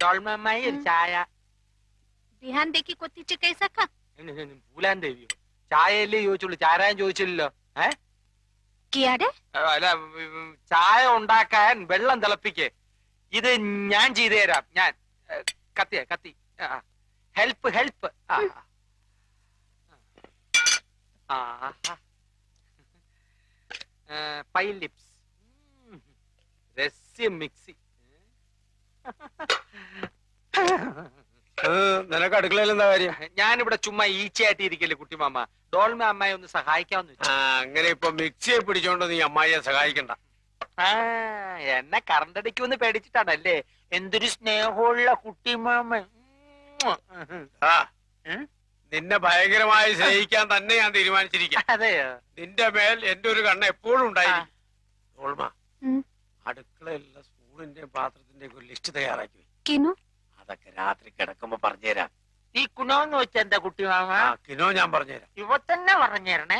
ഡോൾമമ്മായി ഒരു ചായ. ध्यान देखी कोती कैसा खा പൂലാൻ ദേവിയോ? ചായയല്ലേ ചോദിച്ചുള്ളൂ, ചാരായം ചോദിച്ചില്ലല്ലോ. किया रे അല്ല, ചായ ഉണ്ടാക്കാൻ വെള്ളം തിളപ്പിക്കേ. ഇത് ഞാൻ ചെയ്തു തരാം. ഞാൻ കത്തി ഹെൽപ്പ് ഹെൽപ്പ്. പൈ ലിപ്സ്, രസ്യം മിക്സി. നിനക്ക് അടുക്കളയിൽ എന്താ കാര്യം? ഞാനിവിടെ ചുമ്മാ ഈച്ചയായിട്ട് ഇരിക്കല്ലേ കുട്ടിമാമ. ഡോൾമ അമ്മായി ഒന്ന് സഹായിക്കാമെന്ന് വെച്ചു. അങ്ങനെ ഇപ്പൊ മിക്സിയെ പിടിച്ചോണ്ട് നീ അമ്മായിയെ സഹായിക്കണ്ട. എന്നെ കറണ്ടടിക്കുമെന്ന് പേടിച്ചിട്ടാണല്ലേ? എന്തൊരു സ്നേഹമുള്ള കുട്ടിമാമ. നിന്നെ ഭയങ്കരമായി സ്നേഹിക്കാൻ തന്നെ ഞാൻ തീരുമാനിച്ചിരിക്കാം. അതെയോ? നിന്റെ മേൽ എന്റെ ഒരു കണ്ണ് എപ്പോഴും ഉണ്ടായിരിക്കും. ഡോൾമ, അടുക്കളയിലുള്ള സ്പൂണിന്റെയും പാത്രത്തിന്റെയും ഒരു ലിസ്റ്റ് തയ്യാറാക്കി. किनु അതൊക്കെ രാത്രി കിടക്കുമ്പോ പറഞ്ഞുതരാം. ഈ കുണോന്ന് വെച്ച എന്താ കുട്ടിമാമ? കിനോ ഞാൻ പറഞ്ഞുതരാം. ഇവ തന്നെ പറഞ്ഞേരണേ.